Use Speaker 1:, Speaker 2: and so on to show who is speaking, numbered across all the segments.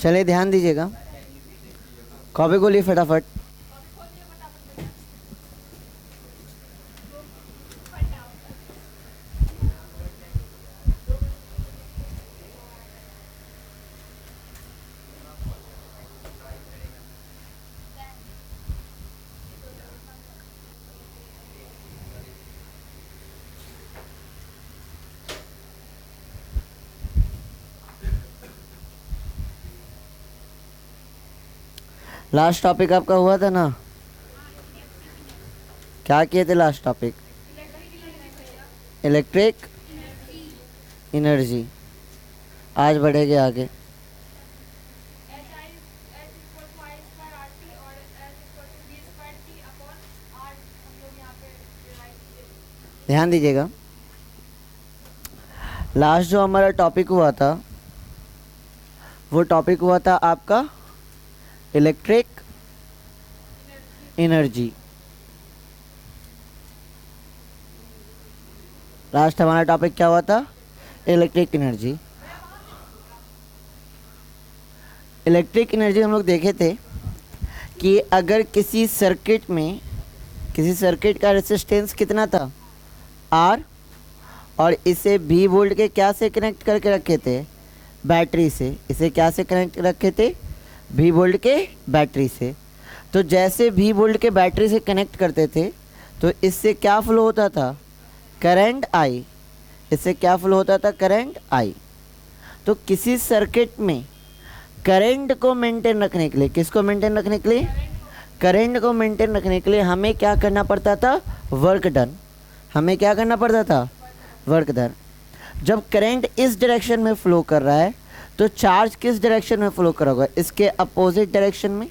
Speaker 1: चलिए ध्यान दीजिएगा, कॉपी खोलिए फटाफट। लास्ट टॉपिक आपका हुआ था ना, क्या किए थे लास्ट टॉपिक? Electric energy. आज बढ़ेंगे आगे। ध्यान दीजिएगा, लास्ट जो हमारा टॉपिक हुआ था वो टॉपिक हुआ था आपका इलेक्ट्रिक एनर्जी। लास्ट हमारा टॉपिक क्या हुआ था? Electric energy. इलेक्ट्रिक एनर्जी हम लोग देखे थे कि अगर किसी सर्किट का रेजिस्टेंस कितना था? आर, और इसे भी वोल्ट के क्या से कनेक्ट करके रखे थे? बैटरी से। इसे क्या से कनेक्ट रखे थे? भी वोल्ट के बैटरी से। तो जैसे भी वोल्ट के बैटरी से कनेक्ट करते थे तो इससे क्या फ्लो होता था? Current I. इससे क्या फ्लो होता था? Current I. तो किसी सर्किट में करंट को मेंटेन रखने के लिए, किसको मेंटेन रखने के लिए? करंट को मेंटेन रखने के लिए हमें क्या करना पड़ता था? Work done. हमें क्या करना पड़ता था? Work done. जब करंट इस डायरेक्शन में फ्लो कर रहा है तो चार्ज किस डायरेक्शन में फ्लो कर रहा होगा? इसके अपोजिट डायरेक्शन में।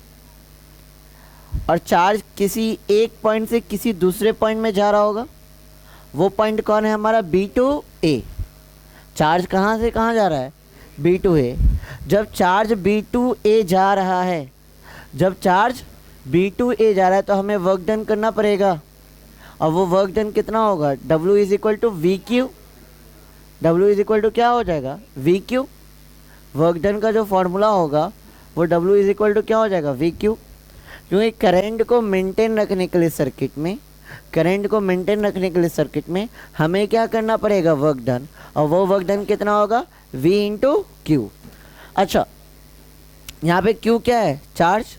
Speaker 1: और चार्ज किसी एक पॉइंट से किसी दूसरे पॉइंट में जा रहा होगा। वो पॉइंट कौन है हमारा? B to A. चार्ज कहाँ से कहाँ जा रहा है? बी टू ए। जब चार्ज बी टू ए जा रहा है, तो हमें वर्क डन करना पड़ेगा। और वो वर्क डन कितना होगा? W is equal to v q. W is equal to क्या हो जाएगा? We Q. वर्क डन का जो फॉर्मूला होगा वो W इज इक्वल टू क्या हो जाएगा? We Q. क्योंकि करंट को मेंटेन रखने के लिए सर्किट में हमें क्या करना पड़ेगा? Work done. और वो वर्क डन कितना होगा? V into Q. अच्छा, यहाँ पे Q क्या है? चार्ज।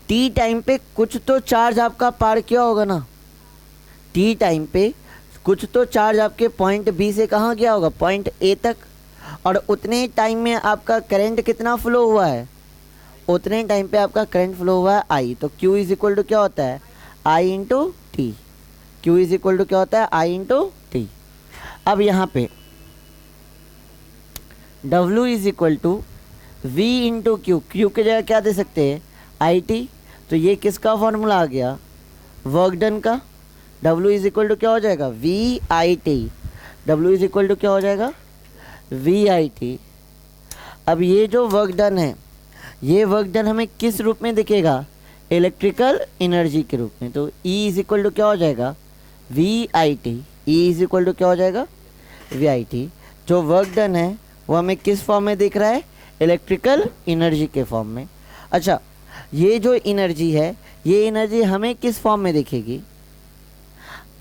Speaker 1: T टाइम पे कुछ तो चार्ज आपका पार किया होगा ना। T टाइम पे कुछ तो चार्ज आपके पॉइंट B से कहाँ गया होगा? पॉइंट A तक। और उतने टाइम में आपका करंट कितना फ्लो हुआ है? उतने टाइम पे आपका करंट फ्लो हुआ है I। तो Q इज इक्वल टू क्या होता है? I into t. Q is equal to क्या होता है? I into t. अब यहाँ पे W is equal to V into q. Q की जगह क्या दे सकते हैं? IT। तो ये किसका फॉर्मूला आ गया? वर्क डन का। W इज इक्वल टू क्या हो जाएगा? VIT। W is equal to क्या हो जाएगा? VIT। अब ये जो वर्क डन है, ये वर्क डन हमें किस रूप में दिखेगा? इलेक्ट्रिकल एनर्जी के रूप में। तो E इज इक्वल टू क्या हो जाएगा? VIT। E is equal to क्या हो जाएगा? VIT। जो वर्क डन है वो हमें किस फॉर्म में दिख रहा है? इलेक्ट्रिकल एनर्जी के फॉर्म में। अच्छा, ये जो एनर्जी है, ये एनर्जी हमें किस फॉर्म में दिखेगी?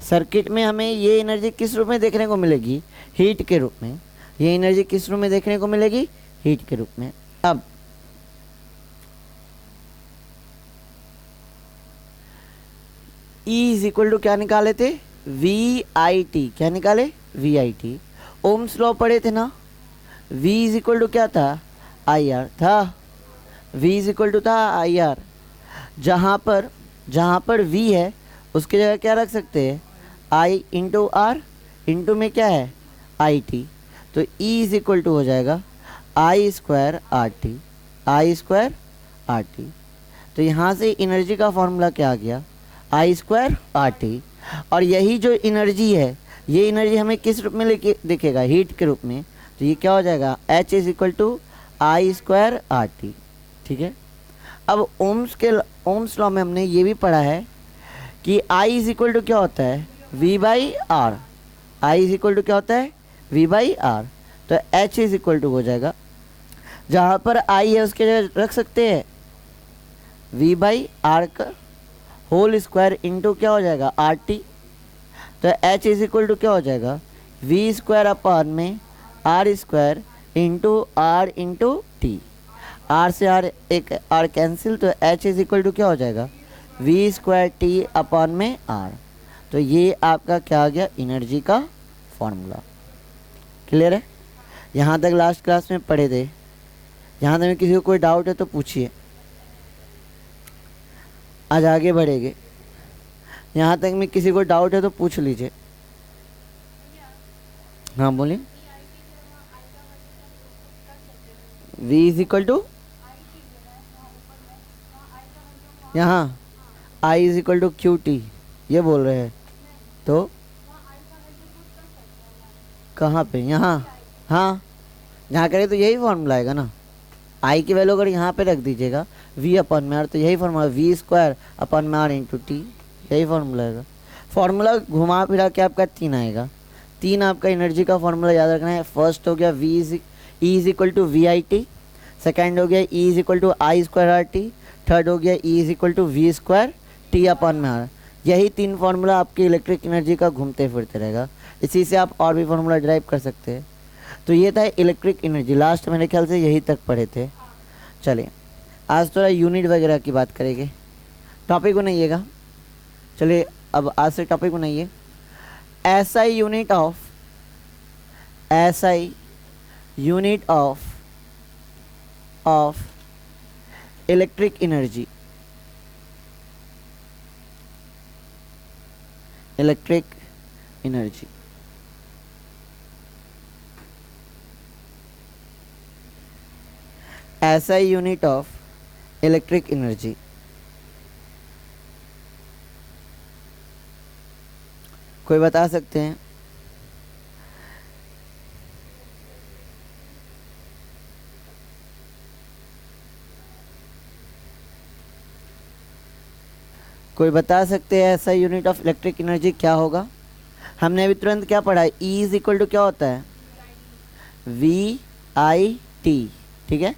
Speaker 1: सर्किट में हमें ये एनर्जी किस रूप में देखने को मिलेगी? हीट के रूप में। ये एनर्जी किस रूप में देखने को मिलेगी? हीट के रूप में। अब E इज इक्वल टू क्या निकाले थे? VIT। क्या निकाले? VIT। ओम्स लॉ पढ़े थे ना। V इज इक्वल टू क्या था? IR था। V इज इक्वल टू था IR। जहाँ पर V है उसकी जगह क्या रख सकते हैं? I into R। इंटू में क्या है? IT। तो E इज इक्वल टू हो जाएगा I square RT। I square RT। तो यहाँ से एनर्जी का फॉर्मूला क्या आ गया? I square RT। और यही जो एनर्जी है, ये एनर्जी हमें किस रूप में लेके दिखेगा? हीट के रूप में। तो ये क्या हो जाएगा? H is equal to I square RT। ठीक है। अब ओम्स लॉ में हमने ये भी पढ़ा है कि I इज इक्वल टू क्या होता है? V by r. I is equal to क्या होता है? V by r. तो H इज इक्वल टू हो जाएगा जहाँ पर आई है उसके जगह रख सकते हैं v बाई आर का होल स्क्वायर इंटू क्या हो जाएगा आर टी। तो h इज इक्वल टू क्या हो जाएगा v स्क्वायर अपॉन में r square into r into t. R से आर एक आर कैंसिल, तो h इज इक्वल टू क्या हो जाएगा v स्क्वायर टी अपॉन में आर। तो ये आपका क्या आ गया एनर्जी का फॉर्मूला। क्लियर है? यहाँ तक लास्ट क्लास में पढ़े थे। यहाँ तक में किसी को कोई डाउट है तो पूछिए, आज आगे बढ़ेंगे। यहाँ तक में किसी को डाउट है तो पूछ लीजिए। हाँ बोलिए। v इज इक्वल टू यहाँ i is equal to q t ये बोल रहे हैं। तो कहाँ पे? यहाँ। हाँ यहाँ करें तो यही फॉर्मूला आएगा ना। आई की वैल्यू अगर यहाँ पे रख दीजिएगा v अपॉन में आर, तो यही फॉर्मूला v स्क्वायर अपॉन में आर इंटू टी, यही फॉर्मूला आएगा। फॉर्मूला घुमा फिरा के आपका 3 आएगा। 3 आपका एनर्जी का फॉर्मूला याद रखना है। फर्स्ट हो गया e is equal to v i t, second हो गया e is equal to i square r t, third हो गया e is equal to v square t upon में आर। यही 3 फार्मूला आपकी इलेक्ट्रिक एनर्जी का घूमते फिरते रहेगा। इसी से आप और भी फार्मूला ड्राइव कर सकते हैं। तो ये था इलेक्ट्रिक एनर्जी। लास्ट मेरे ख्याल से यही तक पढ़े थे। चलिए आज थोड़ा यूनिट वगैरह की बात करेंगे। टॉपिक बनाइएगा। चलिए अब आज से टॉपिक बनाइए SI unit of electric energy. SI unit of electric energy. कोई बता सकते हैं? कोई बता सकते हैं ऐसा यूनिट ऑफ इलेक्ट्रिक एनर्जी क्या होगा? हमने अभी तुरंत क्या पढ़ा है? ई इज इक्वल टू क्या होता है? V i t. ठीक है,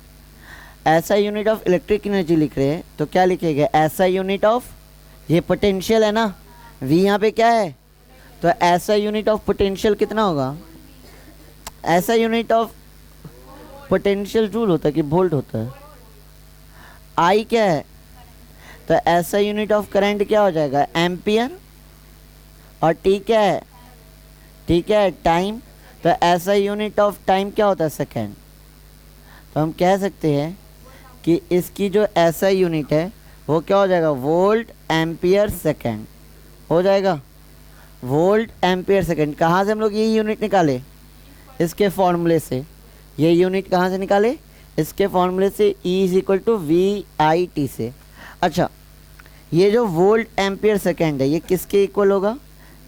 Speaker 1: ऐसा यूनिट ऑफ इलेक्ट्रिक एनर्जी लिख रहे हैं तो क्या लिखेगा? ऐसा यूनिट ऑफ, ये पोटेंशियल है ना, वी यहाँ पे क्या है, तो ऐसा यूनिट ऑफ पोटेंशियल कितना होगा? ऐसा यूनिट ऑफ पोटेंशियल जूल होता है कि वोल्ट होता है? आई क्या है, तो ऐसा यूनिट ऑफ करंट क्या हो जाएगा? एम्पियर। और टी क्या है? ठीक है टाइम, तो ऐसा यूनिट ऑफ टाइम क्या होता है? सेकेंड। तो हम कह सकते हैं कि इसकी जो ऐसा यूनिट है वो क्या हो जाएगा? वोल्ट एम्पियर सेकेंड हो जाएगा। Volt ampere second. कहाँ से हम लोग ये यूनिट निकाले? इसके फॉर्मूले से। ये यूनिट कहाँ से निकाले? इसके फॉर्मूले से, E is equal to v i t से। अच्छा, ये जो वोल्ट एम्पियर सेकेंड है ये किसके इक्वल होगा?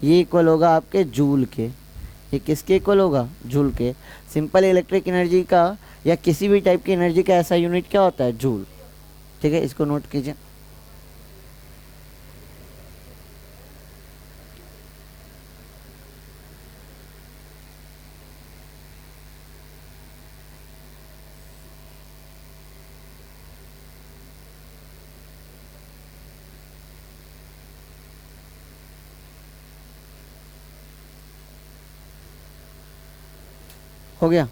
Speaker 1: ये इक्वल होगा आपके जूल के। ये किसके इक्वल होगा? जूल के। सिंपल इलेक्ट्रिक एनर्जी का या किसी भी टाइप की एनर्जी का ऐसा यूनिट क्या होता है? जूल। ठीक है, इसको नोट कीजिए। हो गया?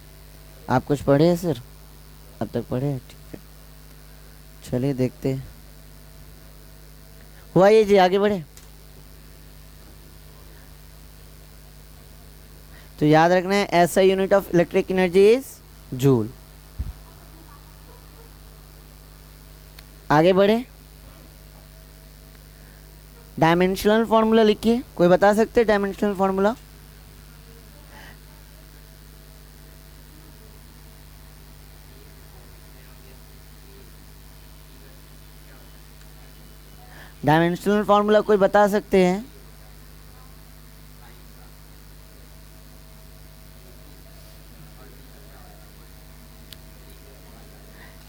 Speaker 1: आप कुछ पढ़े हैं सर? अब तक पढ़े हैं? ठीक है, चलिए देखते हैं। हुआ ये जी, आगे बढ़े। तो याद रखना है ऐसा unit of electric energy is joule. आगे बढ़े, डायमेंशनल फॉर्मूला लिखिए। कोई बता सकते हैं डायमेंशनल फॉर्मूला? डायमेंशनल फॉर्मूला कोई बता सकते हैं?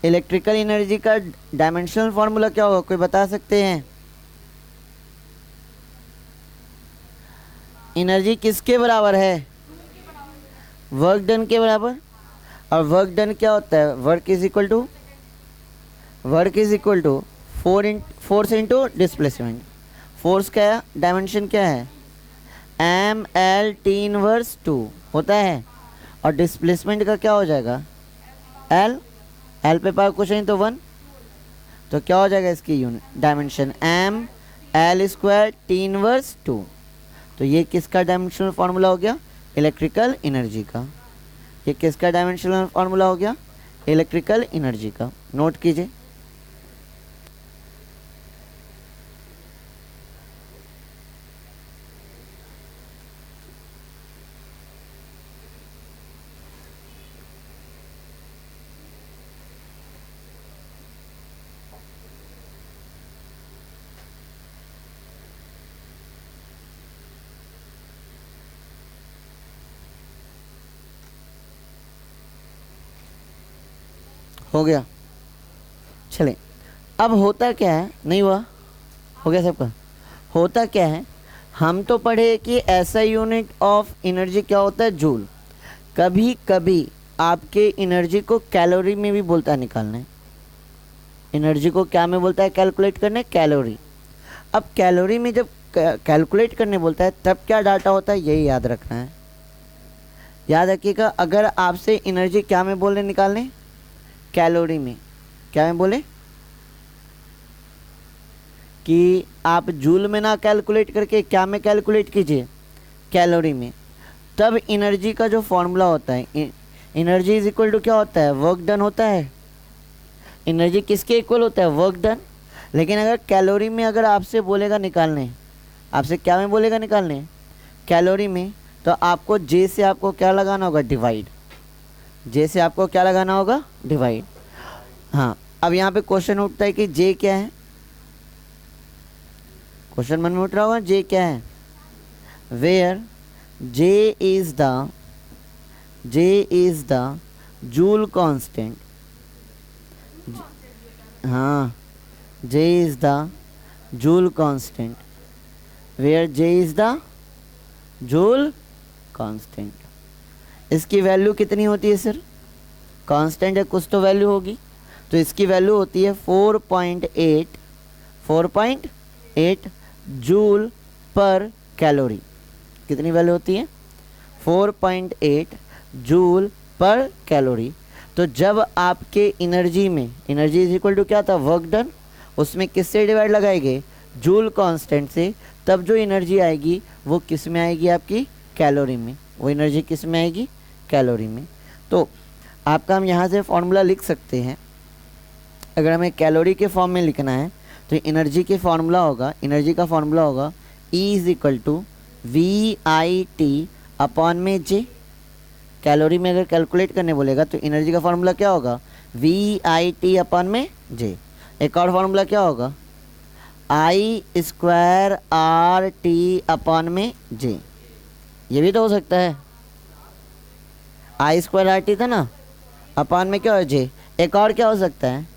Speaker 1: इलेक्ट्रिकल एनर्जी का डायमेंशनल फॉर्मूला क्या होगा? कोई बता सकते हैं? एनर्जी किसके बराबर है? वर्क डन के बराबर। और वर्क डन क्या होता है, work is equal to force into displacement. Force का डायमेंशन क्या है, एम एल टी इनवर्स 2 होता है, और डिस्प्लेसमेंट का क्या हो जाएगा, एल पे पावर क्वेश्चन तो 1, तो क्या हो जाएगा इसकी unit dimension, m l square t inverse 2। तो ये किसका डायमेंशनल फार्मूला हो गया, इलेक्ट्रिकल एनर्जी का। ये किसका डायमेंशनल फार्मूला हो गया, इलेक्ट्रिकल एनर्जी का। नोट कीजिए। हो गया, चले। अब होता क्या है, नहीं हुआ, हो गया सबका। होता क्या है, हम तो पढ़े कि ऐसा यूनिट ऑफ एनर्जी क्या होता है, जूल। कभी कभी आपके एनर्जी को कैलोरी में भी बोलता है निकालने। एनर्जी को क्या में बोलता है, कैलकुलेट करने, कैलोरी। अब कैलोरी में जब कैलकुलेट करने बोलता है तब क्या डाटा होता है, यही याद रखना है। याद रखिएगा, अगर आपसे एनर्जी क्या में बोले निकालने, कैलोरी में, क्या में बोले कि आप जूल में ना कैलकुलेट करके क्या में कैलकुलेट कीजिए, कैलोरी में। तब एनर्जी का जो फॉर्मूला होता है, एनर्जी इज इक्वल टू क्या होता है, वर्क डन होता है। एनर्जी किसके इक्वल होता है, वर्क डन। लेकिन अगर कैलोरी में अगर आपसे बोलेगा निकालने, आपसे क्या में बोलेगा निकालने, कैलोरी में, तो आपको जे से आपको क्या लगाना होगा, डिवाइड। जे से आपको क्या लगाना होगा, डिवाइड। हाँ, अब यहाँ पे क्वेश्चन उठता है कि जे क्या है, क्वेश्चन मन में उठ रहा होगा, जे क्या है, where J is the joule constant. हाँ, J is the joule constant, where J is the joule constant. इसकी वैल्यू कितनी होती है सर, कांस्टेंट है, कुछ तो वैल्यू होगी, तो इसकी वैल्यू होती है 4.8 जूल पर कैलोरी। कितनी वैल्यू होती है, 4.8 जूल पर कैलोरी। तो जब आपके एनर्जी में, एनर्जी इज इक्वल टू क्या था, वर्क डन, उसमें किससे डिवाइड लगाएंगे, जूल कांस्टेंट से, तब जो एनर्जी आएगी वो किस में आएगी, आपकी कैलोरी में। वो एनर्जी किस में आएगी, कैलोरी में। तो आपका हम यहाँ से फॉर्मूला लिख सकते हैं। अगर हमें कैलोरी के फॉर्म में लिखना है तो एनर्जी के फॉर्मूला होगा, एनर्जी का फॉर्मूला होगा E is equal to VIT upon में J। कैलोरी में अगर कैलकुलेट करने बोलेगा तो एनर्जी का फॉर्मूला क्या होगा, VIT अपॉन में J। एक और फॉर्मूला क्या होगा, I स्क्वायर RT अपॉन में J। ये भी तो हो सकता है, I स्क्वायर RT था ना, अपॉन में क्या हो J। एक और क्या हो सकता है,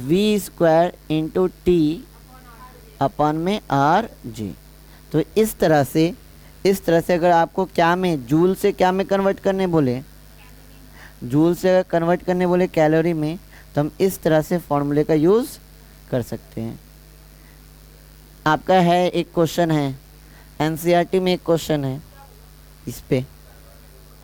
Speaker 1: V square into T upon में RJ। तो इस तरह से अगर आपको क्या में, जूल से क्या में कन्वर्ट करने बोले, जूल से अगर कन्वर्ट करने बोले कैलोरी में, तो हम इस तरह से फॉर्मूले का यूज़ कर सकते हैं। आपका है एक क्वेश्चन है, NCERT में एक क्वेश्चन है इस पे,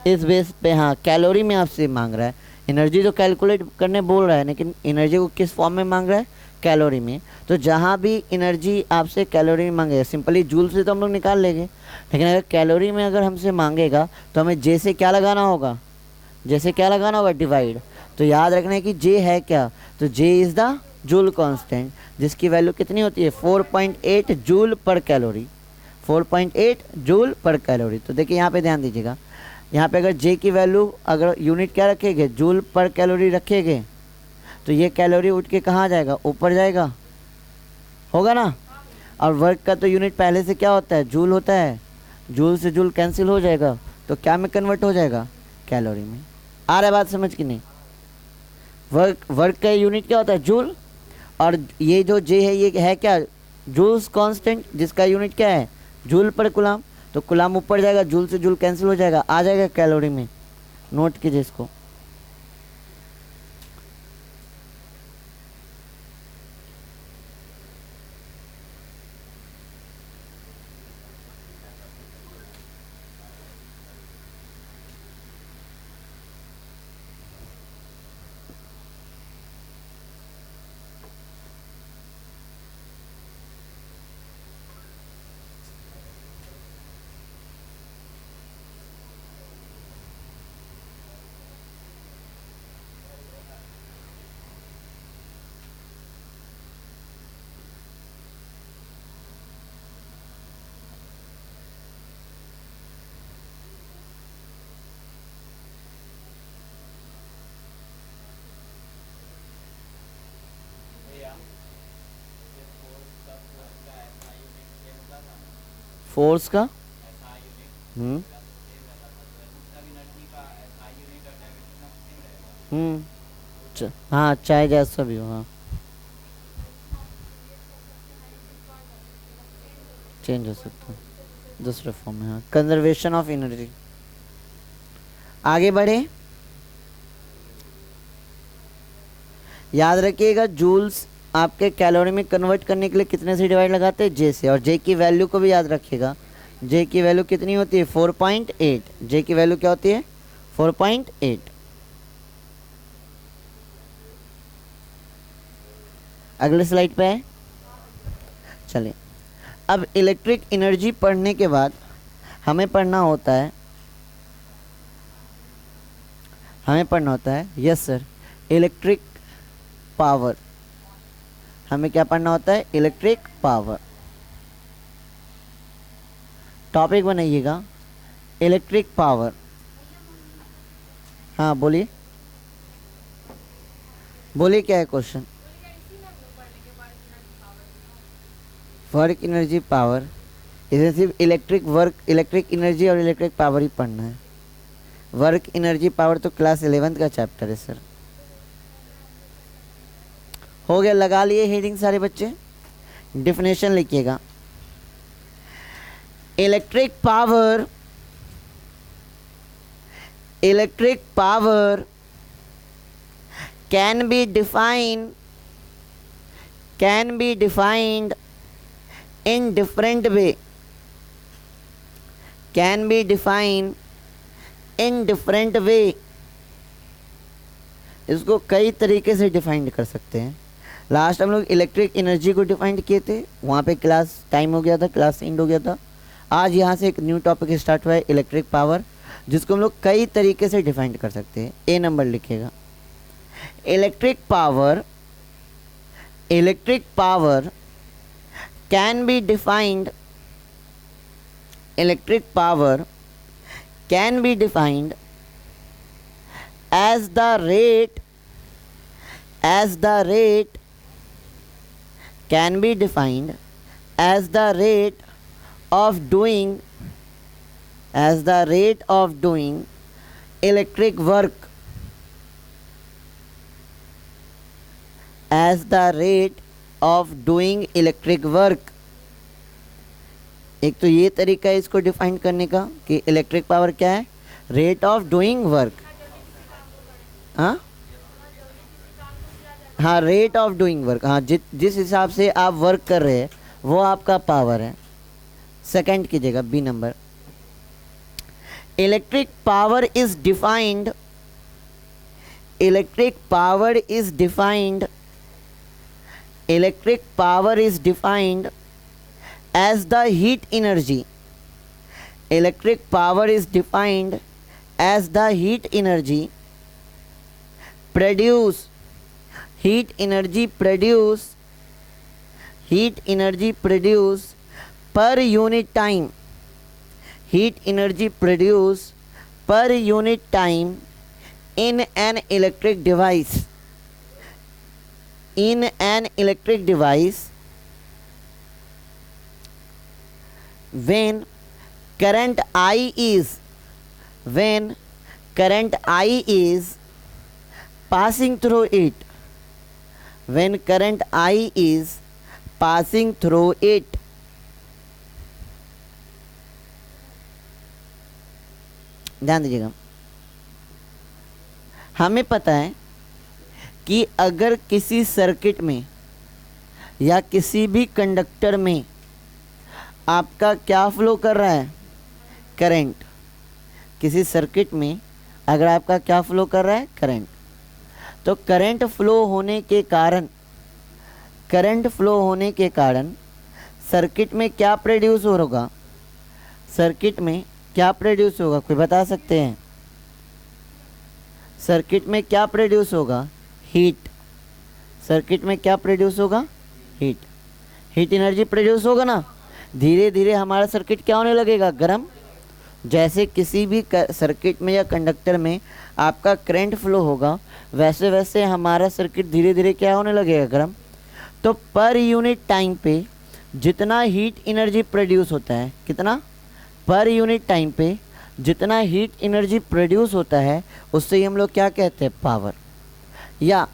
Speaker 1: इस बेस पे। हाँ, कैलोरी में आपसे मांग रहा है, एनर्जी तो कैलकुलेट करने बोल रहा है, लेकिन एनर्जी को किस फॉर्म में मांग रहा है, कैलोरी में। तो जहाँ भी एनर्जी आपसे कैलोरी में मांगेगा, सिंपली जूल से तो हम लोग निकाल लेंगे, लेकिन अगर कैलोरी में अगर हमसे मांगेगा तो हमें जे से क्या लगाना होगा, जैसे क्या लगाना होगा, डिवाइड। तो याद रखना है कि जे है क्या, तो जे इज़ द जूल कांस्टेंट, जिसकी वैल्यू कितनी होती है, 4.8 जूल पर कैलोरी, 4.8 जूल पर कैलोरी। तो देखिए यहाँ पे ध्यान दीजिएगा, यहाँ पे अगर जे की वैल्यू, अगर यूनिट क्या रखेंगे, जूल पर कैलोरी रखेंगे, तो ये कैलोरी उठ के कहाँ जाएगा, ऊपर जाएगा, होगा ना। और वर्क का तो यूनिट पहले से क्या होता है, जूल होता है, जूल से जूल कैंसिल हो जाएगा, तो क्या में कन्वर्ट हो जाएगा, कैलोरी में। आ रहा है बात समझ कि नहीं। वर्क का यूनिट क्या होता है, जूल, और ये जो जे है ये है क्या, जूल्स कांस्टेंट, जिसका यूनिट क्या है, जूल पर कुलाम। तो कुलाम ऊपर जाएगा, जूल से जूल कैंसिल हो जाएगा, आ जाएगा कैलोरी में। नोट कीजिए इसको। फोर्स का हम्म हाँ, चाहे जैसा भी हो, हाँ चेंज हो सकता है दूसरे फॉर्म में। हाँ, कंजर्वेशन ऑफ एनर्जी। आगे बढ़े, याद रखिएगा जूल्स आपके कैलोरी में कन्वर्ट करने के लिए कितने से डिवाइड लगाते हैं, जे से। और जे की वैल्यू को भी याद रखिएगा, जे की वैल्यू कितनी होती है 4.8। जे की वैल्यू क्या होती है 4.8। अगले स्लाइड पे है, चलिए। अब इलेक्ट्रिक एनर्जी पढ़ने के बाद हमें पढ़ना होता है, यस सर, इलेक्ट्रिक पावर। हमें क्या पढ़ना होता है, इलेक्ट्रिक पावर। टॉपिक बनाइएगा इलेक्ट्रिक पावर। हाँ बोलिए, क्या है क्वेश्चन। वर्क एनर्जी पावर, इसे सिर्फ इलेक्ट्रिक वर्क, इलेक्ट्रिक एनर्जी और इलेक्ट्रिक पावर ही पढ़ना है। वर्क एनर्जी पावर तो क्लास 11th का चैप्टर है सर। हो गया, लगा लिए हेडिंग सारे बच्चे। डिफिनेशन लिखिएगा, electric power can be defined in different way, इसको कई तरीके से डिफाइन कर सकते हैं। लास्ट हम लोग इलेक्ट्रिक एनर्जी को डिफाइन किए थे, वहाँ पे क्लास टाइम हो गया था, क्लास एंड हो गया था। आज यहाँ से एक न्यू टॉपिक स्टार्ट हुआ है इलेक्ट्रिक पावर, जिसको हम लोग कई तरीके से डिफाइन कर सकते हैं। ए नंबर लिखिएगा, electric power can be defined as the rate of doing electric work, एक तो ये तरीका है इसको डिफाइन करने का कि इलेक्ट्रिक पावर क्या है, रेट ऑफ डूइंग वर्क। हाँ, रेट ऑफ डूइंग वर्क, हाँ जिस हिसाब से आप वर्क कर रहे हैं वो आपका पावर है। सेकंड कीजिएगा, b number, electric power is defined as the heat energy. Electric power is defined as the heat energy produced per unit time. In an electric device. When current I is passing through it. ध्यान दीजिएगा, हमें पता है कि अगर किसी circuit में या किसी भी कंडक्टर में आपका क्या फ्लो कर रहा है, करंट। किसी सर्किट में अगर आपका क्या फ्लो कर रहा है, करंट, तो करंट फ्लो होने के कारण सर्किट में क्या प्रोड्यूस होगा, सर्किट में क्या प्रोड्यूस होगा, कोई बता सकते हैं? सर्किट में क्या प्रोड्यूस होगा, हीट। सर्किट में क्या प्रोड्यूस होगा, हीट एनर्जी प्रोड्यूस होगा ना। धीरे धीरे हमारा सर्किट क्या होने लगेगा, गर्म। जैसे किसी भी सर्किट में या कंडक्टर में आपका करंट फ्लो होगा, वैसे वैसे हमारा सर्किट धीरे धीरे क्या होने लगेगा, गर्म। तो पर यूनिट टाइम पे जितना हीट एनर्जी प्रोड्यूस होता है, कितना, पर यूनिट टाइम पे जितना हीट एनर्जी प्रोड्यूस होता है उससे ही हम लोग क्या कहते हैं, पावर। या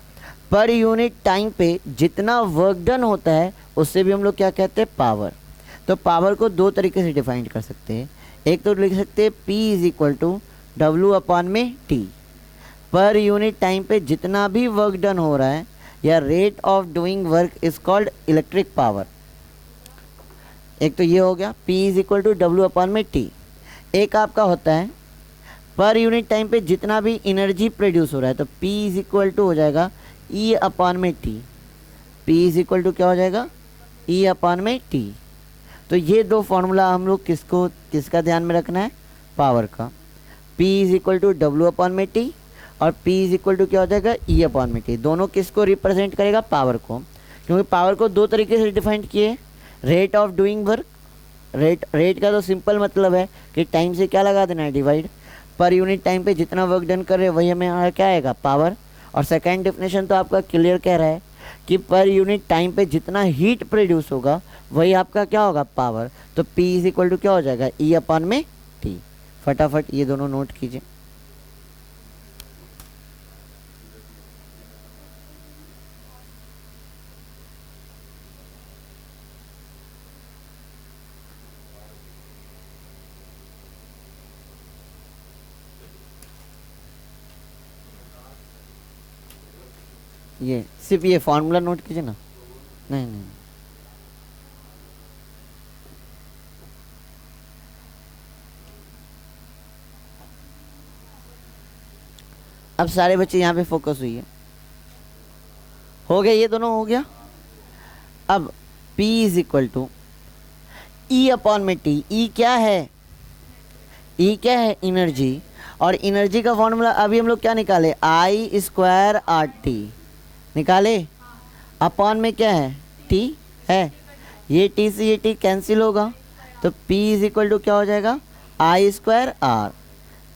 Speaker 1: पर यूनिट टाइम पे जितना वर्क डन होता है उससे भी हम लोग क्या कहते हैं, पावर। तो पावर को दो तरीके से डिफाइन कर सकते हैं। एक तो लिख सकते हैं P इज इक्वल टू डब्ल्यू अपॉन में टी, पर यूनिट टाइम पे जितना भी वर्क डन हो रहा है, या rate of doing work is called electric power. एक तो ये हो गया P इज इक्वल टू डब्ल्यू अपॉन में टी। एक आपका होता है पर यूनिट टाइम पे जितना भी एनर्जी प्रोड्यूस हो रहा है, तो P इज इक्वल टू हो जाएगा E अपॉन में t. P is equal to क्या हो जाएगा, E अपॉन में टी। तो ये दो फॉर्मूला हम लोग किसका ध्यान में रखना है, पावर का। P इज इक्वल टू डब्ल्यू अपॉन में टी और P इज इक्वल टू क्या हो जाएगा, E अपॉन में टी। दोनों किसको रिप्रेजेंट करेगा, पावर को। क्योंकि पावर को दो तरीके से डिफाइन किए, rate of doing work. Rate का तो सिंपल मतलब है कि टाइम से क्या लगा देना है, डिवाइड। पर यूनिट टाइम पे जितना वर्क डन कर रहे हैं वही हमें क्या आएगा, पावर। और सेकेंड डेफिनेशन तो आपका क्लियर कह रहा है कि पर यूनिट टाइम पे जितना हीट प्रोड्यूस होगा वही आपका क्या होगा, पावर। तो P इज इक्वल टू क्या हो जाएगा, E अपॉन में टी। फटाफट ये दोनों नोट कीजिए। ये सिर्फ ये फॉर्मूला नोट कीजिए ना। नहीं, अब सारे बच्चे यहाँ पे फोकस हुई है। हो गया, ये दोनों हो गया। अब P is equal to E upon में टी। E क्या है, E क्या है, एनर्जी। और एनर्जी का फॉर्मूला अभी हम लोग क्या निकाले, I स्क्वायर आर टी निकाले। अपॉन में क्या है, T है। ये T से ये T कैंसिल होगा, तो P इज इक्वल टू क्या हो जाएगा, I square r.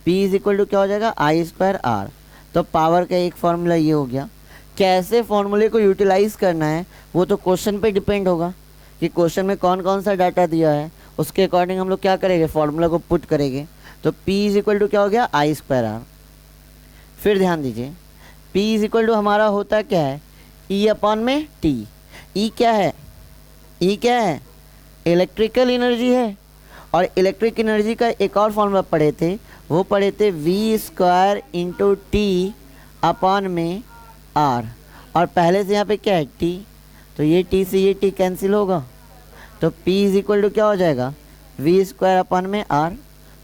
Speaker 1: P is equal to क्या हो जाएगा, I स्क्वायर आर। तो पावर का एक फॉर्मूला ये हो गया। कैसे फॉर्मूले को यूटिलाइज करना है वो तो क्वेश्चन पे डिपेंड होगा कि क्वेश्चन में कौन कौन सा डाटा दिया है, उसके अकॉर्डिंग हम लोग क्या करेंगे, फॉर्मूला को पुट करेंगे। तो P इज इक्वल टू क्या हो गया, I स्क्वायर आर। फिर ध्यान दीजिए, P इज इक्वल टू हमारा होता क्या है, E अपॉन में T। E क्या है, E क्या है, इलेक्ट्रिकल एनर्जी है। और इलेक्ट्रिक एनर्जी का एक और फॉर्मूला पढ़े थे, वो पढ़े थे V square into T upon में R। और पहले से यहाँ पे क्या है, T, तो ये T से ये T कैंसिल होगा, तो P इज इक्वल टू क्या हो जाएगा, V स्क्वायर अपॉन में R।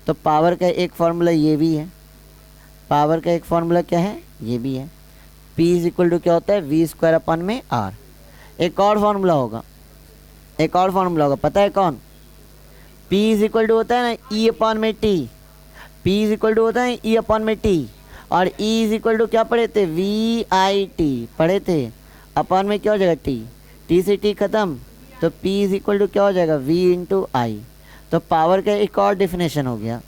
Speaker 1: तो पावर का एक फार्मूला ये भी है, पावर का एक फार्मूला क्या है, ये भी है। P इज इक्वल टू क्या होता है, V स्क्वायर अपॉन में R। एक और फार्मूला होगा, एक और फार्मूला होगा, पता है कौन, P इज इक्वल टू होता है ना E अपॉन में T। P is equal to होता है E अपॉन में T। और E इज इक्वल टू क्या पढ़े थे, VIT पढ़े थे। अपॉन में क्या हो जाएगा, T, T से T खत्म, तो P इज इक्वल टू क्या हो जाएगा, V इंटू आई। तो पावर का एक और डेफिनेशन हो गया,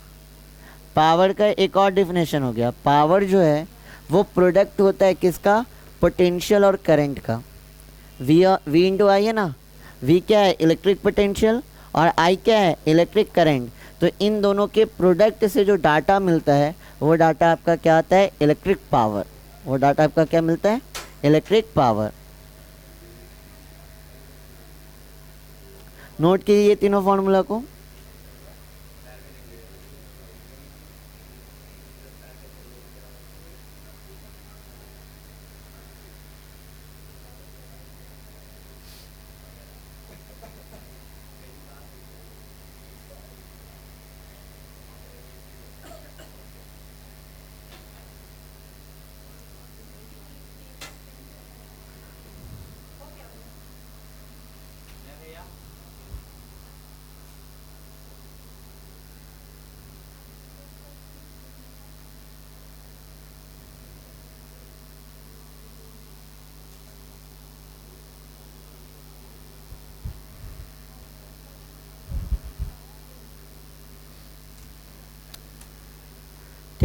Speaker 1: पावर का एक और डेफिनेशन हो गया। पावर जो है वो प्रोडक्ट होता है किसका, पोटेंशियल और करंट का। V इंटू आई है ना, V क्या है, इलेक्ट्रिक पोटेंशियल, और I क्या है, इलेक्ट्रिक करंट। तो इन दोनों के प्रोडक्ट से जो डाटा मिलता है वो डाटा आपका क्या आता है, इलेक्ट्रिक पावर। वो डाटा आपका क्या मिलता है, इलेक्ट्रिक पावर। नोट कीजिए तीनों फॉर्मूला को।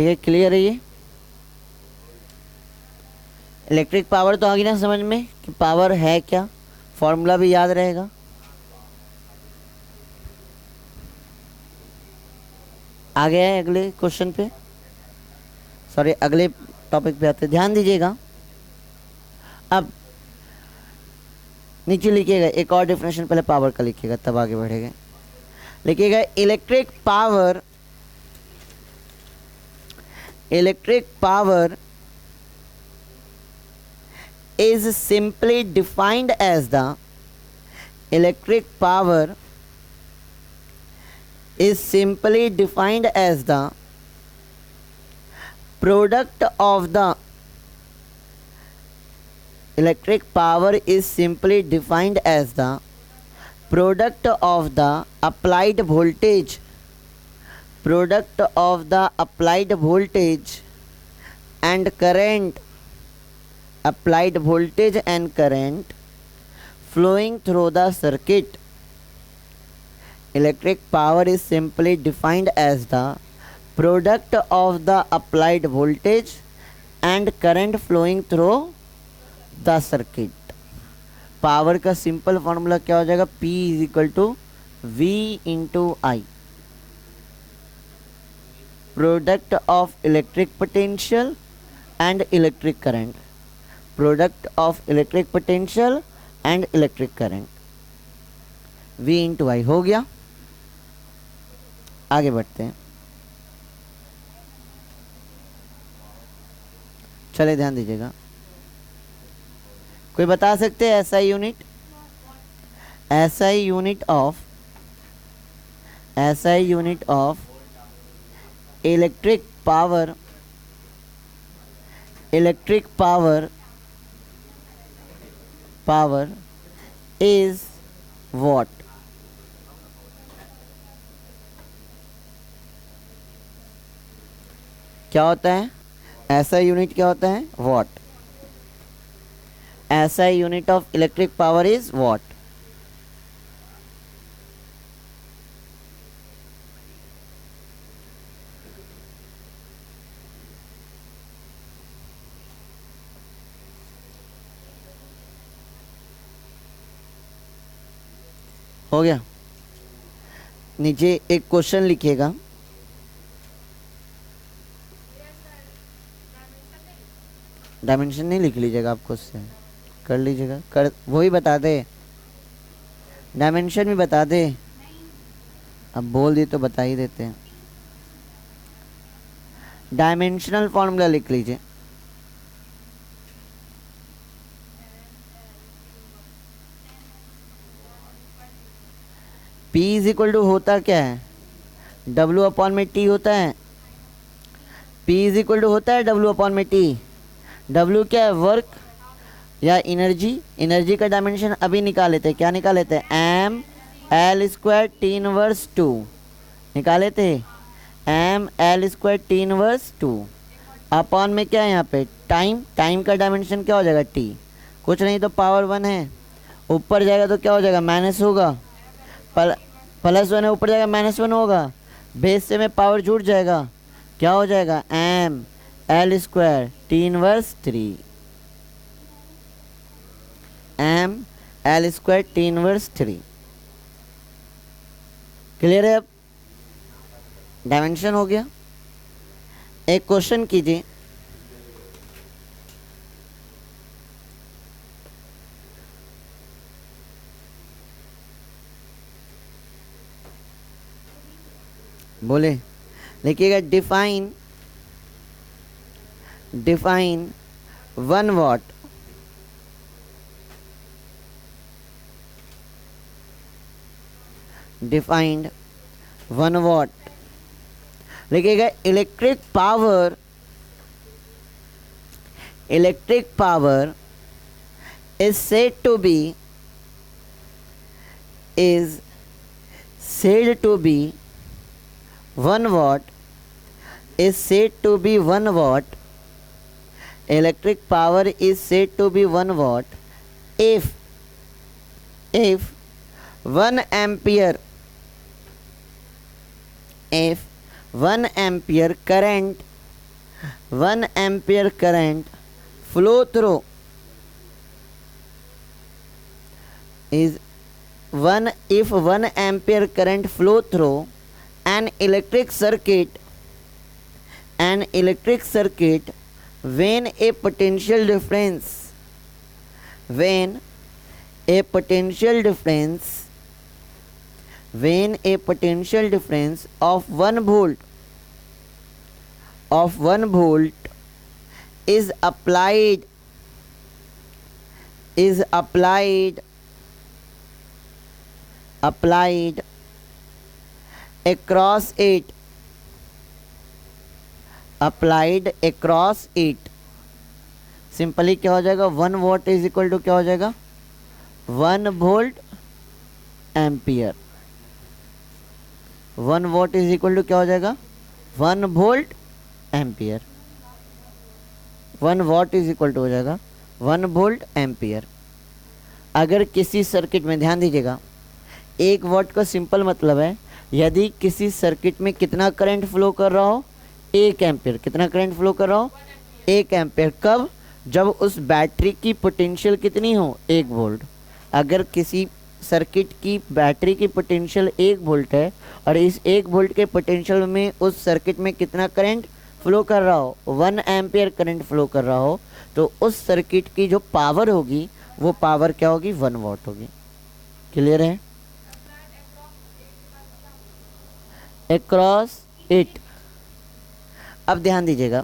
Speaker 1: ठीक है, क्लियर है ये। इलेक्ट्रिक पावर तो आ गई ना समझ में कि पावर है क्या, फॉर्मूला भी याद रहेगा। आगे है अगले क्वेश्चन पे, सॉरी अगले टॉपिक पे आते, ध्यान दीजिएगा। अब नीचे लिखिएगा एक और डेफिनेशन, पहले पावर का लिखिएगा तब आगे बढ़ेगा। लिखिएगा electric power is simply defined as the electric power is simply defined as the product of the electric power is simply defined as the product of the applied voltage and current flowing through the circuit. Electric power is simply defined as the product of the applied voltage and current flowing through the circuit. Power का simple formula क्या हो जाएगा, P is equal to V into I, product of electric potential and electric current, product of electric potential and electric current, V into I हो गया। आगे बढ़ते हैं, चले ध्यान दीजिएगा। कोई बता सकते हैं SI unit, SI unit of electric power is what? क्या होता है ऐसा यूनिट, क्या होता है वॉट। ऐसा unit of electric power is what. हो गया। नीचे एक क्वेश्चन लिखिएगा, डायमेंशन नहीं लिख लीजिएगा, आप खुद से कर लीजिएगा, कर वही बता दे, डायमेंशन भी बता दे। अब बोल दी तो बता ही देते हैं। डायमेंशनल फॉर्मूला लिख लीजिए। P इज इक्वल टू होता क्या है, W अपॉन में T होता है। P इज इक्वल टू होता है W अपॉन में T। W क्या है, वर्क या एनर्जी। एनर्जी का डायमेंशन अभी निकाल लेते हैं, क्या निकाल लेते हैं, M L square T inverse 2 निकाल लेते हैं, M L square T inverse 2 upon में क्या है यहाँ पे टाइम का डायमेंशन क्या हो जाएगा T, कुछ नहीं तो पावर 1 है, ऊपर जाएगा तो क्या हो जाएगा माइनस होगा, प्लस 1 है ऊपर जाएगा माइनस 1 होगा, बेस से में पावर जुड़ जाएगा, क्या हो जाएगा M L square T inverse 3, M L square T inverse 3। Clear है। अब डायमेंशन हो गया। एक क्वेश्चन कीजिए, बोले लिखिएगा डिफाइन 1 वाट डिफाइंड 1 वाट। लिखिएगा electric power is said to be 1 watt, is said to be 1 watt. Electric power is said to be 1 watt if 1 ampere current 1 ampere current flow through is 1 if 1 ampere current flow through an electric circuit when a potential difference of 1 volt is applied across it simply क्या हो जाएगा 1 watt is equal to क्या हो जाएगा 1 volt ampere 1 watt is equal to क्या हो जाएगा 1 volt ampere 1 watt is equal to हो जाएगा 1 वोल्ट एम्पियर। अगर किसी सर्किट में ध्यान दीजिएगा 1 वॉट का सिंपल मतलब है यदि किसी सर्किट में कितना करंट फ्लो कर रहा हो 1 एम्पियर कितना करंट फ्लो कर रहा हो 1 एम्पियर कब जब उस बैटरी की पोटेंशियल कितनी हो 1 वोल्ट। अगर किसी सर्किट की बैटरी की पोटेंशियल 1 वोल्ट है और इस 1 वोल्ट के पोटेंशियल में उस सर्किट में कितना करंट फ्लो कर रहा हो 1 एम्पियर करंट फ्लो कर रहा हो तो उस सर्किट की जो पावर होगी वो पावर क्या होगी 1 वॉट होगी। क्लियर है? Across it. अब ध्यान दीजिएगा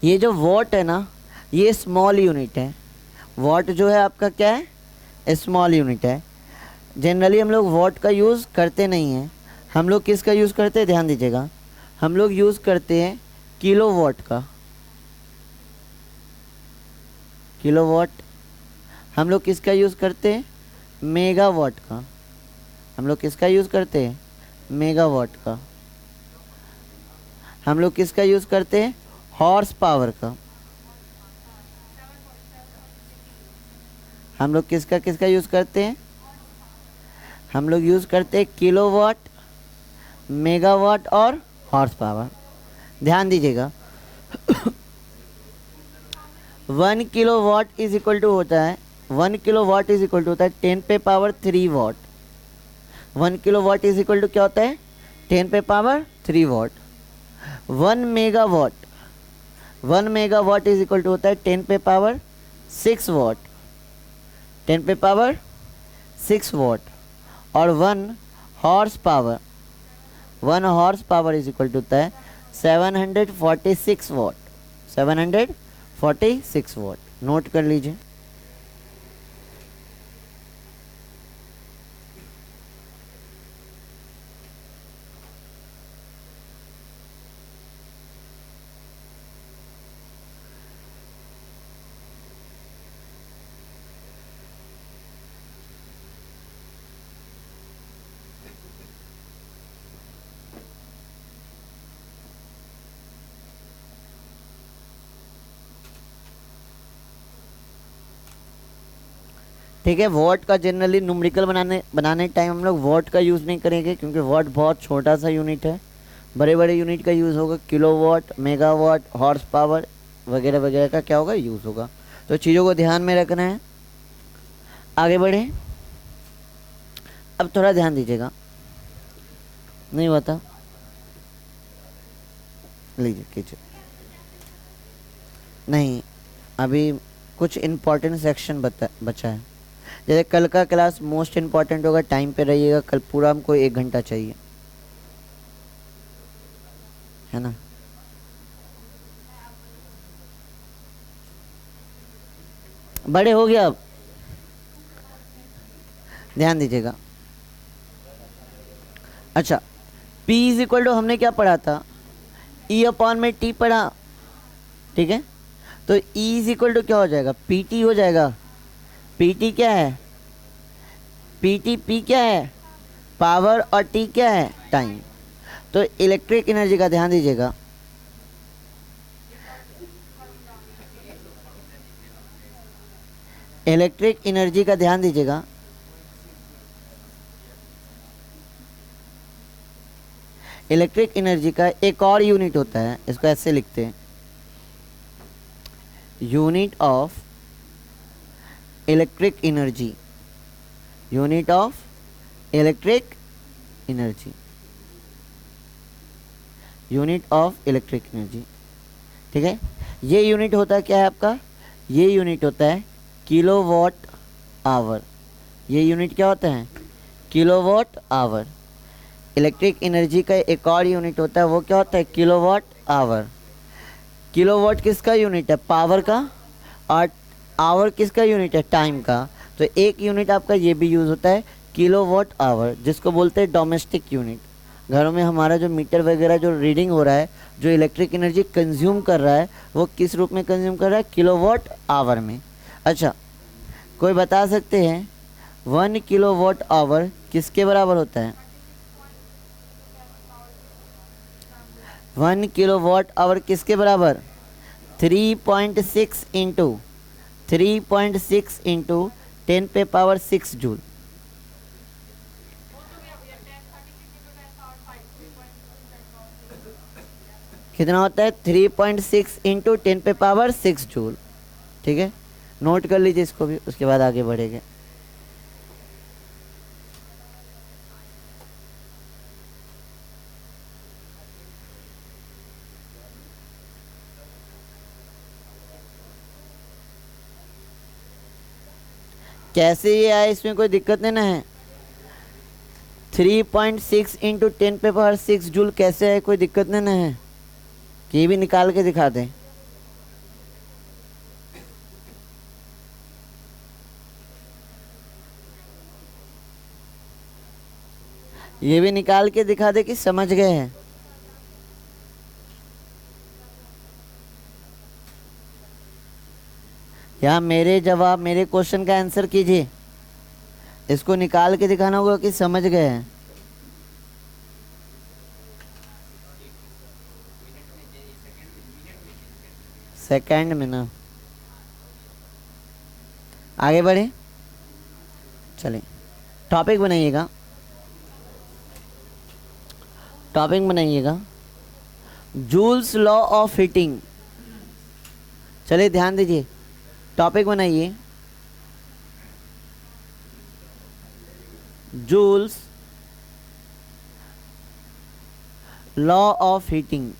Speaker 1: ये जो वॉट है ना ये स्मॉल यूनिट है। वॉट जो है आपका क्या है स्मॉल यूनिट है। जनरली हम लोग वॉट का यूज़ करते नहीं हैं। हम लोग किसका यूज़ करते हैं ध्यान दीजिएगा हम लोग यूज़ करते हैं किलो वॉट का। Kilo watt. हम लोग किसका यूज़ करते हैं मेगा वॉट का। हम लोग किसका यूज़ करते हैं मेगा वॉट का। हम लोग किसका यूज़ करते हैं हॉर्स पावर का। हम लोग किसका यूज़ करते हैं हम लोग यूज़ करते हैं किलोवाट मेगावाट और हॉर्स पावर। ध्यान दीजिएगा 1 किलोवाट इज इक्वल टू होता है 1 किलोवाट इज इक्वल टू होता है 10 पे power 3 watt. 1 kilowatt is equal to क्या होता है 10 पे power 3 watt. 1 megawatt is equal to होता है 10 पे पावर 6 वॉट। 10 पे पावर 6 वॉट। और 1 horsepower is equal to होता है 746 वॉट। 746 वॉट। नोट कर लीजिए। ठीक है। वॉट का जनरली न्यूमेरिकल बनाने टाइम हम लोग वॉट का यूज़ नहीं करेंगे क्योंकि वॉट बहुत छोटा सा यूनिट है। बड़े बड़े यूनिट का यूज़ होगा किलोवाट मेगावाट हॉर्स पावर वगैरह वगैरह का क्या होगा यूज़ होगा। तो चीज़ों को ध्यान में रखना है। आगे बढ़ें। अब थोड़ा ध्यान दीजिएगा। नहीं हुआ था लीजिए कीजिए। नहीं अभी कुछ इम्पोर्टेंट सेक्शन बचा है। जैसे कल का क्लास मोस्ट इम्पॉर्टेंट होगा टाइम पे रहिएगा। कल पूरा हमको 1 घंटा चाहिए है ना। बड़े हो गया अब ध्यान दीजिएगा। अच्छा P इज इक्वल टू हमने क्या पढ़ा था E अपॉन में T पढ़ा। ठीक है तो E इज इक्वल टू क्या हो जाएगा PT हो जाएगा। PT क्या है P क्या है पावर और T क्या है टाइम। तो इलेक्ट्रिक एनर्जी का ध्यान दीजिएगा इलेक्ट्रिक एनर्जी का ध्यान दीजिएगा इलेक्ट्रिक एनर्जी का एक और यूनिट होता है, इसको ऐसे लिखते हैं, unit of electric energy, unit of electric energy, unit of electric energy. ठीक है, ये यूनिट होता है क्या है आपका, ये यूनिट होता है किलोवाट आवर। ये यूनिट क्या होता है, किलोवाट आवर। इलेक्ट्रिक एनर्जी का एक और यूनिट होता है, वो क्या होता है, किलोवाट आवर। किलोवाट किसका यूनिट है, पावर का, और आवर किसका यूनिट है, टाइम का। तो एक यूनिट आपका ये भी यूज़ होता है, किलोवाट आवर, जिसको बोलते हैं डोमेस्टिक यूनिट। घरों में हमारा जो मीटर वगैरह जो रीडिंग हो रहा है, जो इलेक्ट्रिक एनर्जी कंज्यूम कर रहा है, वो किस रूप में कंज्यूम कर रहा है, किलोवाट आवर में। अच्छा, कोई बता सकते हैं 1 किलोवाट आवर किसके बराबर होता है, 1 किलोवाट आवर किसके बराबर, 3.6 इंटू 10 पे पावर 6 जूल। कितना होता है, 3.6 इंटू 10 पे पावर 6 जूल। ठीक है, नोट कर लीजिए इसको भी, उसके बाद आगे बढ़ेंगे। कैसे ये आए, इसमें कोई दिक्कत नहीं ना है। 3.6 इंटू 10 पे पावर 6 जूल कैसे है, कोई दिक्कत नहीं ना है, कि ये भी निकाल के दिखा दें। ये भी निकाल के दिखा दे कि समझ गए हैं। यहाँ मेरे जवाब, मेरे क्वेश्चन का आंसर कीजिए, इसको निकाल के दिखाना होगा कि समझ गए हैं। सेकंड में ना, आगे बढ़े, चलिए टॉपिक बनाइएगा, टॉपिक बनाइएगा जूल्स लॉ ऑफ हीटिंग। चलिए ध्यान दीजिए, टॉपिक बनाइए joules law of heating.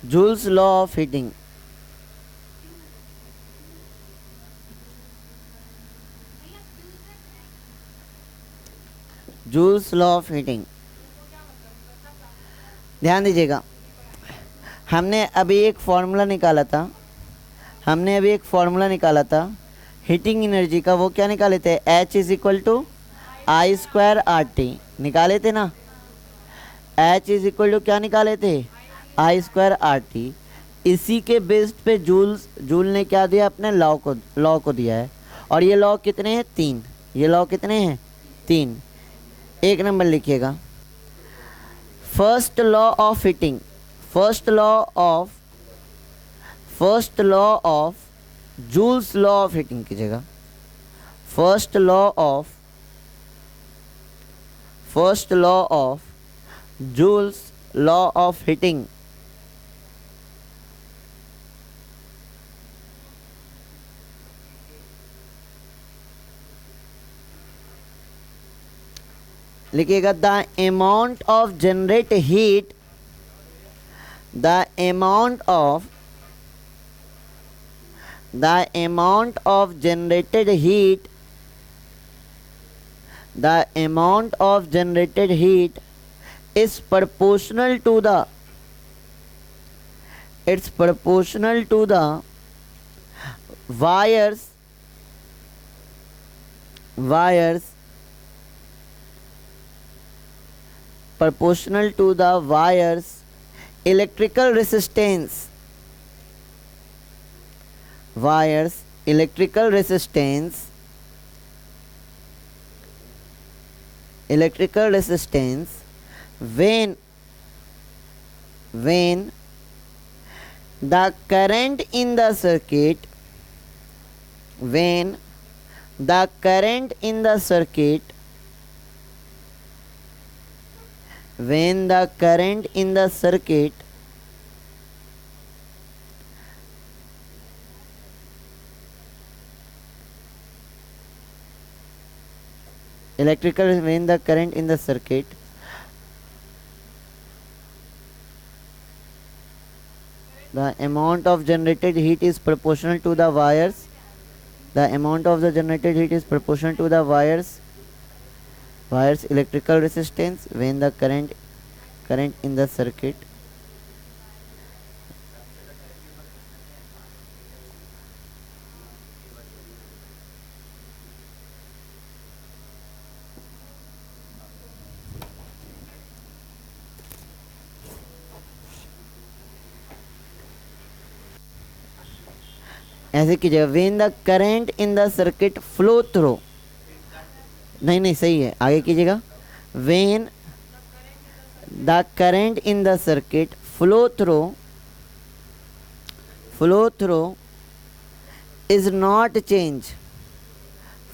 Speaker 1: Joules law of heating, joules law of heating. ध्यान दीजिएगा, हमने अभी एक फॉर्मूला निकाला था, हीटिंग एनर्जी का। वो क्या निकाले थे, H is equal to i square r t निकाले थे ना। H इज इक्वल टू क्या निकाले थे, आई स्क्वायर आर टी। इसी के बेस्ड पे जूल ने क्या दिया, अपने लॉ को दिया है। और ये लॉ कितने हैं, 3। ये लॉ कितने हैं, 3। एक नंबर लिखिएगा, first law of heating, first law of Joule's law of heating कीजिएगा। First law of Joule's law of heating. लिखिएगा, the amount of generate heat, the amount of generated heat, the amount of generated heat is proportional to the, it's proportional to the wires proportional to the wires electrical resistance, wires electrical resistance when when the current in the circuit when the current in the circuit when the current in the circuit electrical when the current in the circuit the amount of generated heat is proportional to the wires the amount of the generated heat is proportional to the wires electrical resistance when the current in the circuit ऐसे कीजिएगा when the current in the circuit flow through नहीं सही है आगे कीजिएगा when the current in the circuit flow through is not change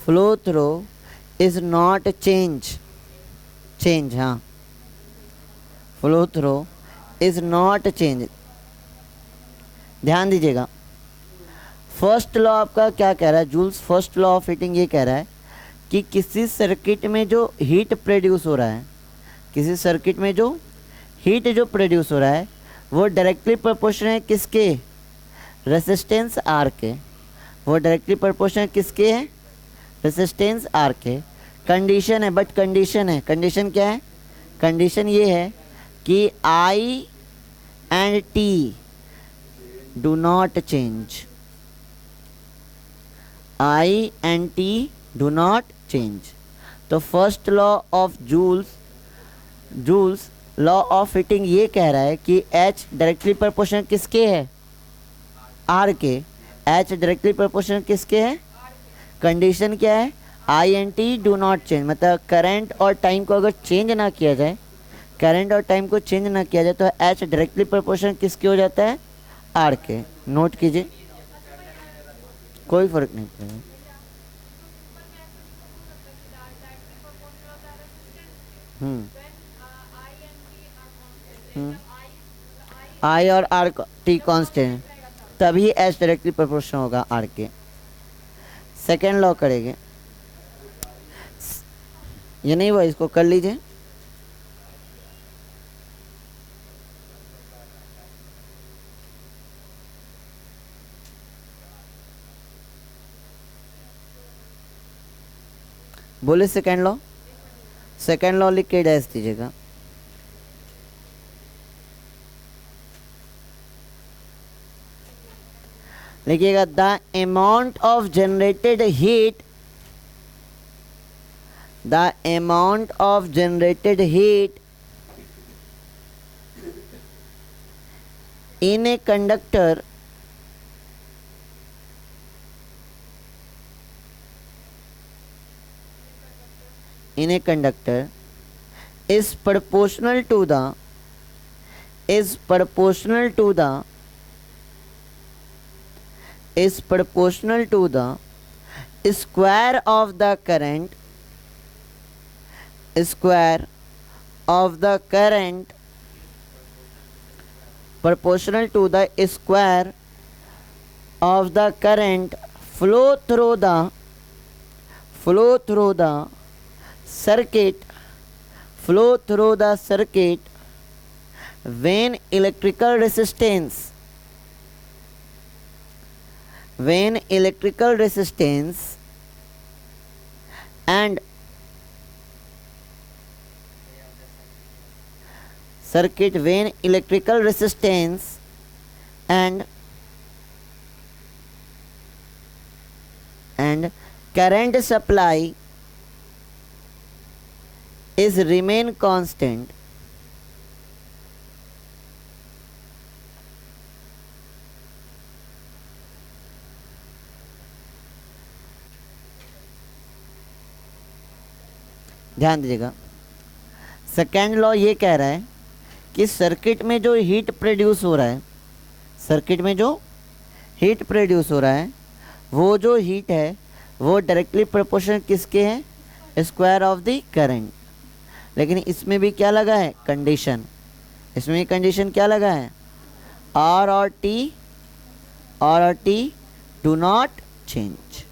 Speaker 1: flow through is not change हाँ flow through is not change ध्यान दीजिएगा फर्स्ट लॉ आपका क्या कह रहा है Joule's first law of heating ये कह रहा है कि किसी सर्किट में जो हीट प्रोड्यूस हो रहा है किसी सर्किट में जो हीट जो प्रोड्यूस हो रहा है वो डायरेक्टली प्रोपोर्शनल है किसके रेसिस्टेंस आर के वो डायरेक्टली प्रोपोर्शनल किसके है रेसिस्टेंस आर के कंडीशन है बट कंडीशन क्या है कंडीशन ये है कि I and T do not change I and T do not change. तो first law of Joule's law of heating ये कह रहा है कि H डायरेक्टली प्रोपोर्शनल किसके है R के H डायरेक्टली प्रोपोर्शनल किसके है कंडीशन क्या है I and T do not change मतलब करंट और टाइम को अगर चेंज ना किया जाए तो H डायरेक्टली प्रोपोर्शनल किसके हो जाता है R के नोट कीजिए कोई फर्क नहीं पड़ेगा आई और आर टी कांस्टेंट तभी एच डायरेक्टली प्रोपोर्शनल होगा आर के सेकेंड लॉ करेंगे ये नहीं हुआ इसको कर लीजिए बोले सेकेंड लॉ लिख के डैश दीजिएगा लिखिएगा the amount of generated heat in a conductor is proportional to the square of the current proportional to the square of the current flow through the circuit when electrical resistance and current supply is remain constant ध्यान दीजिएगा second law ये कह रहा है कि circuit में जो heat produce हो रहा है, सर्किट में जो हीट प्रोड्यूस हो रहा है, वो जो हीट है वो डायरेक्टली प्रोपोर्शनल किसके है, स्क्वायर ऑफ द करंट। लेकिन इसमें भी क्या लगा है कंडीशन, इसमें भी कंडीशन क्या लगा है, आर और टी डू नॉट चेंज।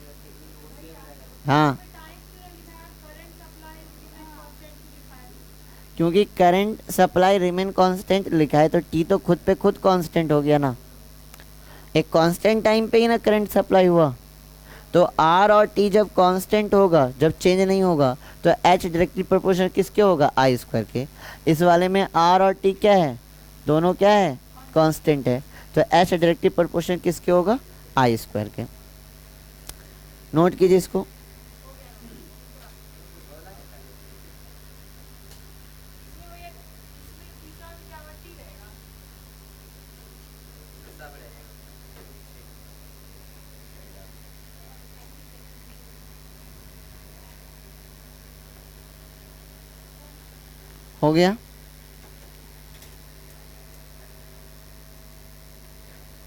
Speaker 1: हाँ, क्योंकि करंट सप्लाई रिमेन कांस्टेंट लिखा है तो टी तो खुद पे खुद कांस्टेंट हो गया ना, एक कांस्टेंट टाइम पे ही ना करंट सप्लाई हुआ। तो आर और टी जब कांस्टेंट होगा, जब चेंज नहीं होगा, तो एच डायरेक्टली प्रोपोर्शनल किसके होगा, आई स्क्वायर के। इस वाले में आर और टी क्या है, दोनों क्या है, कांस्टेंट है, तो एच डायरेक्टली प्रोपोर्शनल किसके होगा, आई स्क्वायर के। नोट कीजिए इसको। हो गया,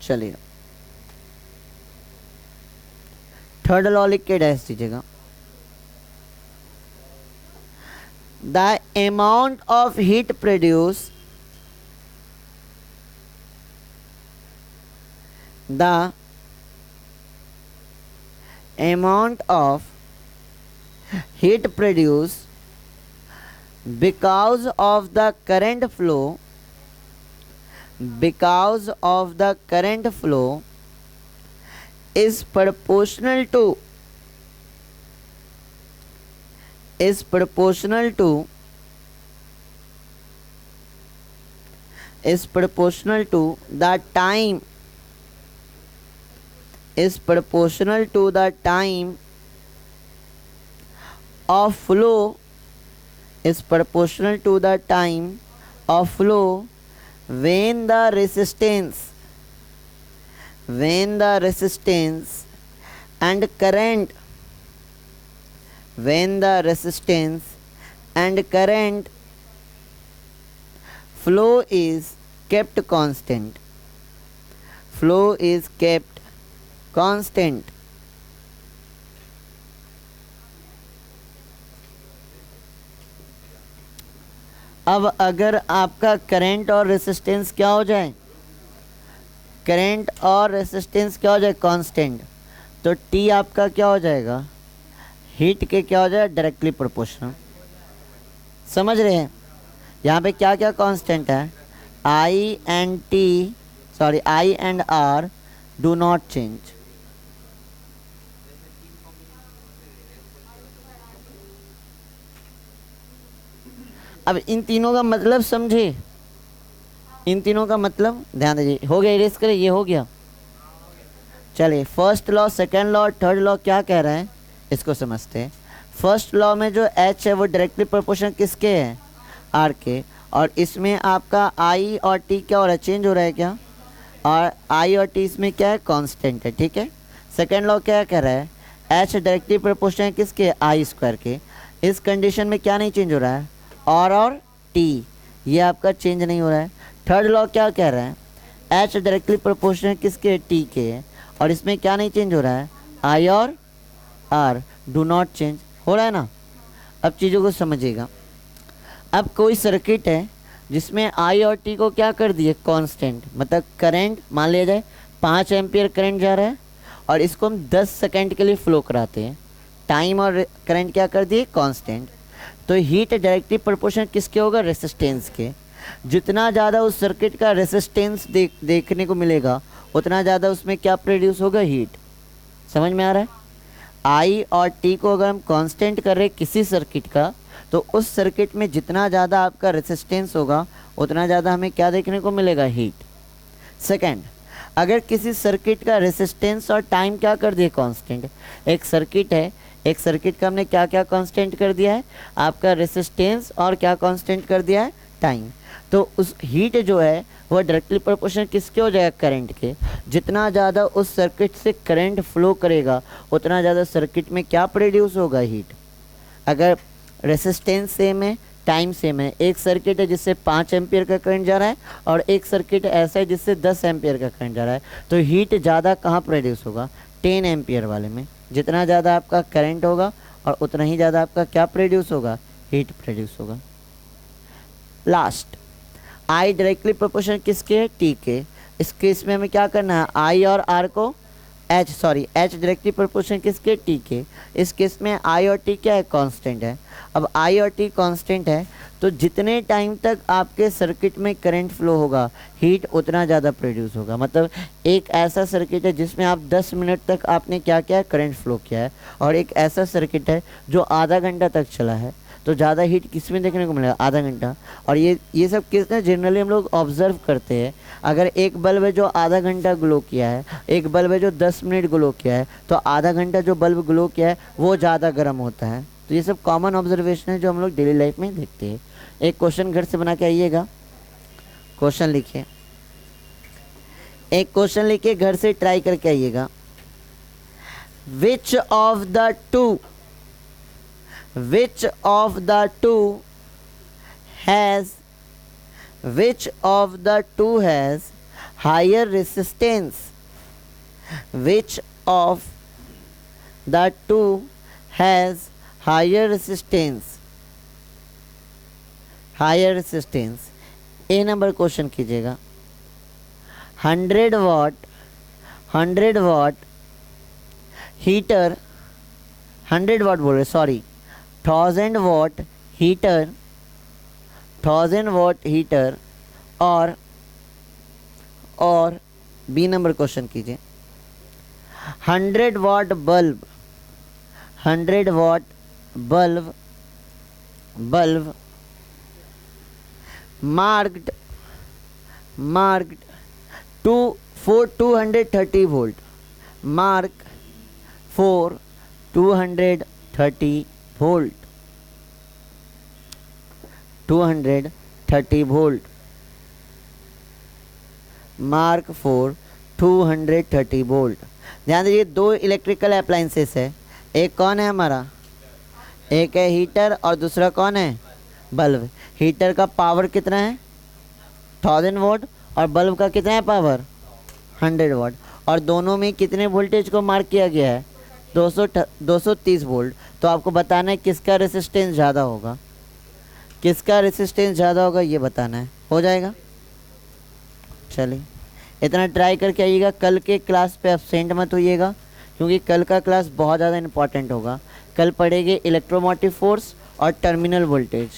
Speaker 1: चलिए थर्ड लॉ लिख के डैश दीजिएगा। The amount of heat produce, the amount of heat produce because of the current flow, because of the current flow is proportional to, is proportional to, is proportional to the time, is proportional to the time of flow, is proportional to the time of flow when the resistance, when the resistance and current, when the resistance and current flow is kept constant, flow is kept constant। अब अगर आपका current और resistance क्या हो जाए, current और resistance क्या हो जाए, कांस्टेंट, तो टी आपका क्या हो जाएगा, हीट के क्या हो जाएगा, डायरेक्टली प्रोपोर्शनल। समझ रहे हैं, यहाँ पे क्या क्या कांस्टेंट है, I and T, sorry I and R do not change. अब इन तीनों का मतलब समझे, इन तीनों का मतलब ध्यान दीजिए। हो गया, इरेज करें, ये हो गया। चलिए first law, second law, third law क्या कह रहा है इसको समझते हैं। फर्स्ट लॉ में जो एच है वो डायरेक्टली प्रोपोर्शनल किसके है, आर के, और इसमें आपका आई और टी क्या हो रहा है, चेंज हो रहा है क्या, और आई और टी इसमें क्या है, कांस्टेंट है, ठीक है। सेकंड लॉ क्या कह रहा है, एच डायरेक्टली प्रोपोर्शनल किसके, आई स्क्वायर के। इस कंडीशन में क्या नहीं चेंज हो रहा है, आर और टी, ये आपका चेंज नहीं हो रहा है। थर्ड लॉ क्या कह रहा है, एच डायरेक्टली प्रोपोर्शनल किसके, टी के, और इसमें क्या नहीं चेंज हो रहा है, आई और आर डू नॉट चेंज। हो रहा है ना। अब चीज़ों को समझिएगा। अब कोई सर्किट है जिसमें आई और टी को क्या कर दिए, कांस्टेंट, मतलब करंट मान लिया जाए 5 एम्पियर करंट जा रहा है और इसको हम 10 सेकंड के लिए फ्लो कराते हैं। टाइम और करंट क्या कर दिए, कांस्टेंट। तो हीट डायरेक्टली प्रोपोर्शनल किसके होगा, रेसिस्टेंस के। जितना ज़्यादा उस सर्किट का रेसिस्टेंस देखने को मिलेगा उतना ज़्यादा उसमें क्या प्रोड्यूस होगा, हीट। समझ में आ रहा है। आई और टी को अगर हम कांस्टेंट कर रहे किसी सर्किट का, तो उस सर्किट में जितना ज़्यादा आपका रेसिस्टेंस होगा उतना ज़्यादा हमें क्या देखने को मिलेगा, हीट। सेकंड, अगर किसी सर्किट का रेसिस्टेंस और टाइम क्या कर दिए, कांस्टेंट। एक सर्किट है, एक सर्किट का हमने क्या क्या कांस्टेंट कर दिया है, आपका रेसिस्टेंस और क्या कांस्टेंट कर दिया है, टाइम। तो उस हीट जो है वो डायरेक्टली प्रोपोर्शनल किसके हो जाएगा, करंट के। जितना ज़्यादा उस सर्किट से करंट फ्लो करेगा उतना ज़्यादा सर्किट में क्या प्रोड्यूस होगा, हीट। अगर रेसिस्टेंस सेम है, टाइम सेम है। एक सर्किट है जिससे 5 एम्पियर का करंट जा रहा है और एक सर्किट ऐसा है जिससे 10 एम्पियर का करंट जा रहा है। तो हीट ज़्यादा कहाँ प्रोड्यूस होगा? 10 एम्पियर वाले में। जितना ज़्यादा आपका करंट होगा और उतना ही ज़्यादा आपका क्या प्रोड्यूस होगा? हीट प्रोड्यूस होगा। लास्ट, आई डायरेक्टली प्रोपोर्शनल किसके है? टी के। इस केस में हमें क्या करना है? आई और आर को एच डायरेक्टली प्रोपोर्शनल किसके? टी के। इस केस में आई और टी क्या है? कांस्टेंट है। अब आई और टी कांस्टेंट है तो जितने टाइम तक आपके सर्किट में करंट फ्लो होगा हीट उतना ज़्यादा प्रोड्यूस होगा। मतलब एक ऐसा सर्किट है जिसमें आप 10 मिनट तक आपने क्या किया है? करंट फ्लो किया है, और एक ऐसा सर्किट है जो आधा घंटा तक चला है, तो ज़्यादा हीट किस में देखने को मिलेगा? आधा घंटा। और ये सब किसने जनरली हम लोग ऑब्जर्व करते हैं। अगर एक बल्ब है जो आधा घंटा ग्लो किया है, एक बल्ब है जो 10 मिनट ग्लो किया है, तो आधा घंटा जो बल्ब ग्लो किया है वो ज़्यादा गर्म होता है। तो ये सब कॉमन ऑब्जर्वेशन है जो हम लोग डेली लाइफ में देखते हैं। एक क्वेश्चन घर से बना के आइएगा, क्वेश्चन लिखिए, एक क्वेश्चन लिखिए घर से ट्राई करके आइएगा। Which of the two has higher resistance? Which of the two has higher resistance? A number question कीजिएगा। 100 वाट हीटर, 100 वाट बोल रहे, सॉरी, 1000 वाट हीटर और बी नंबर क्वेश्चन कीजिए। 100 watt bulb marked 230 volt, marked for 230 volt, 230 volt, marked for 230 volt. ध्यान दीजिए, दो electrical appliances है, एक कौन है हमारा? एक है हीटर और दूसरा कौन है? बल्ब। हीटर का पावर कितना है? 1000 वाट, और बल्ब का कितना है पावर? 100 वाट। और दोनों में कितने वोल्टेज को मार्क किया गया है? 230 वोल्ट। तो आपको बताना है किसका रेसिस्टेंस ज़्यादा होगा, ये बताना है। हो जाएगा? चलिए, इतना ट्राई करके आइएगा। कल के क्लास पे एब्सेंट मत होइएगा, क्योंकि कल का क्लास बहुत ज़्यादा इंपॉर्टेंट होगा। कल पढ़ेंगे इलेक्ट्रोमोटिव फोर्स और टर्मिनल वोल्टेज।